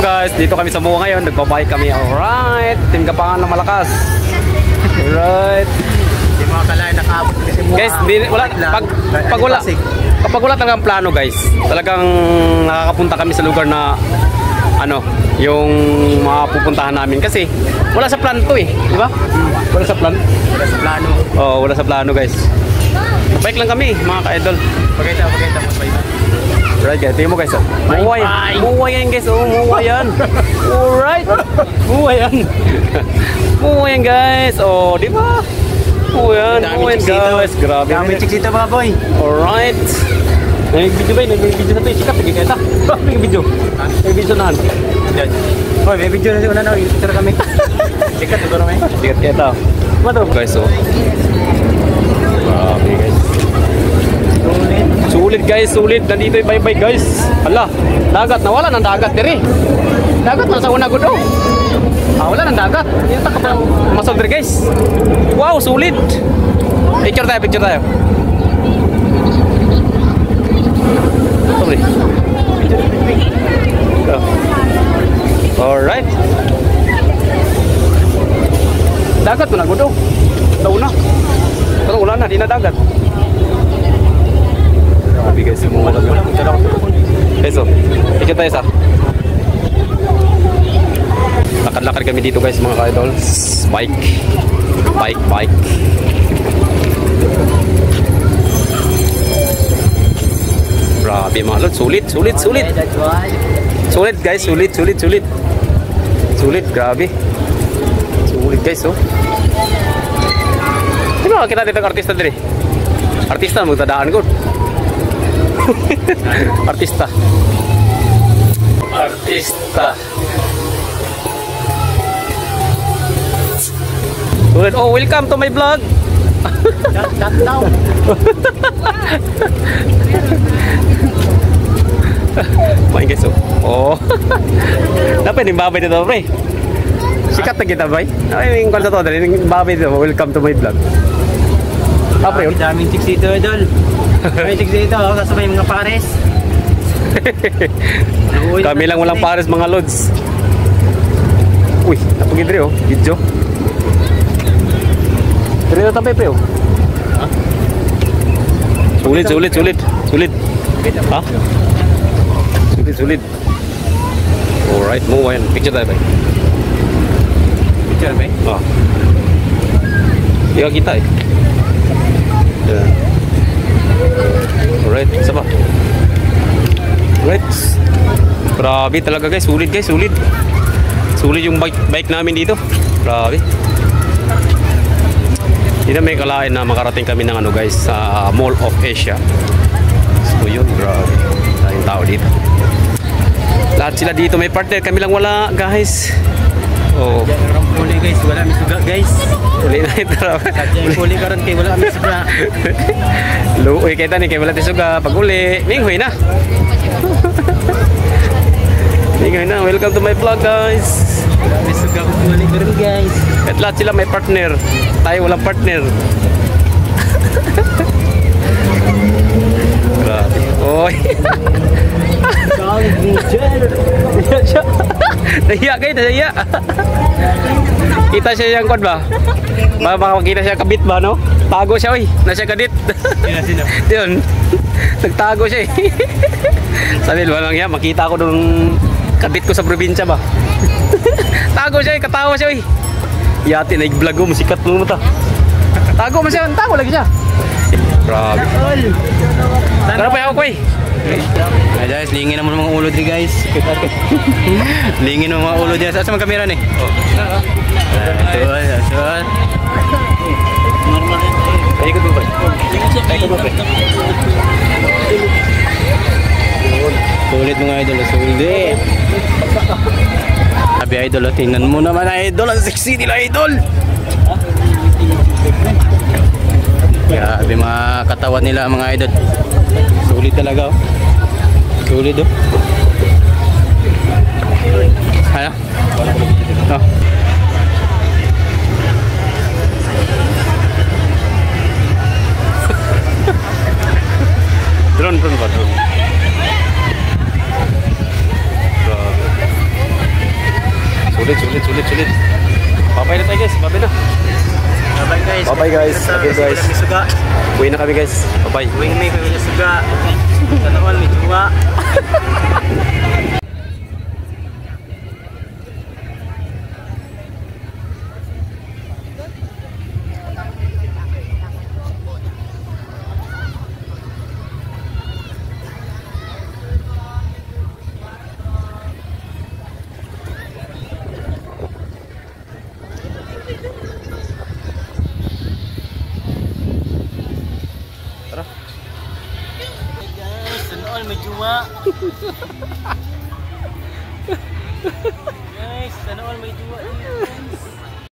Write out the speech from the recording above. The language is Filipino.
Guys, dito kami sa Muwa ngayon, nagbabike kami. Alright, Team Gapangan ng malakas. Alright. Hindi mga kalahin nakaabot kasi Muwa. Guys, kapag wala talagang plano guys, talagang nakakapunta kami sa lugar na ano, yung mapupuntahan namin kasi wala sa plan to eh, di ba? Wala sa plan. Wala sa plano. Oh, wala sa plano guys. Bike lang kami, mga ka-idol. Pakita mo Alright guys, tingnan mo guys. Muwa yan guys, oh, muwa yan. Alright. Muwa yan. Muwa yan guys. Oh, di ba? Muwa yan guys. Grabe. Dami chicks dito mga boy. Alright. Nag-video ba yun? Nag-video sa ito. Sikat, nagkikita. May video. May video nahan. Yan. Oh, may video na siya. Una na, picture kami. Sikat, ito na may. Sikat kita. Matap guys, oh. Grabe guys. Sulit guys, sulit. Nandito yung bye-bye guys. Hala, dagat. Nawala ng dagat diri. Dagat na sa una ko daw. Wala ng dagat. Yung takap ng masal diri guys. Wow, sulit. Picture tayo. Sorry. Alright. Dagat mo na ko daw. Daw na. Pero wala na, di na dagat. Grabe guys, yung mga dagat. Guys, oh. Ikot tayo sa. Lakad-lakad kami dito guys mga ka-idols. Bike. Grabe mga lord, sulit. Sulit guys, sulit. Sulit, grabe. Sulit guys, oh. Sino kita dito artista diri? Artista magtadaan ko. Artista. Sulit. Oh, welcome to my vlog. Shut down. Main guys, oh. Dapat yung babay dito, pre. Sikat na kita, bay. Ay, yung kwan sa to, yung babay dito. Welcome to my vlog. Pre, yun. Daming chicks dito, idol. Daming chicks dito, kasabay mga pares. Kami lang walang pares, mga lods. Uy, napagidri, oh. Video. Dito na tabi, pre, oh. Sulit. Ha? Sulit. Alright, mo yan. Picture tayo, bay. Picture, bay? Oh. Iya kita eh. Yeah. Alright, sama. Alright. Grabe talaga guys, sulit guys, sulit. Sulit yung bike namin dito. Grabe. Hindi na may kalain na makarating kami ng ano guys sa Mall of Asia. So yun, grabe. Tayong tao dito. Lahat sila dito may partner, kami lang wala guys. Oh. Uli guys, wala kami suga guys. Uli na ito. Uli karon kay wala kami suga. Luoy kay tani kay wala ti suga pag uli. Minghoy na. Minghoy na. Welcome to my vlog guys. Wala kami suga kung uli karon guys. At lahat sila may partner. Tayo walang partner. Grabe. Oy. Nahiya kayo, nahiya. Kita siya yung kod ba? Makakita siya kabit ba, no? Tago siya, oy. Nasa kadit. Yun. Nagtago siya, eh. Sabi, walang yan. Makita ko nung kabit ko sa probinsya ba? Tago siya, eh. Katawa siya, oy. Yati, nag-vlog mo. Musikat mo mo ta. Tago mo siya. Tago lagi siya. Grabe. Tara pa ako, eh. Ay guys, lingin naman mga ulo dito guys. Lingin naman mga ulo dito. Saan sa mga kamera ni? Suat. Ikot mo ba? Sulit mga idol, sulit. Sabi idol, tingnan mo naman idol, ang sexy nila idol. Grabe mga katawan nila mga idol. Sulit talaga, oh. Sulit, oh. Ano? Oh. Drone ba? Drone. Sulit, sulit, sulit, sulit. Babay na tayo guys, babay na. Bye guys. Bye guys. Okay guys. Uwi na kami guys. Bye. Uwi na kami suga. Sana all may tuwa. May juwa. Guys, sana all may juwa.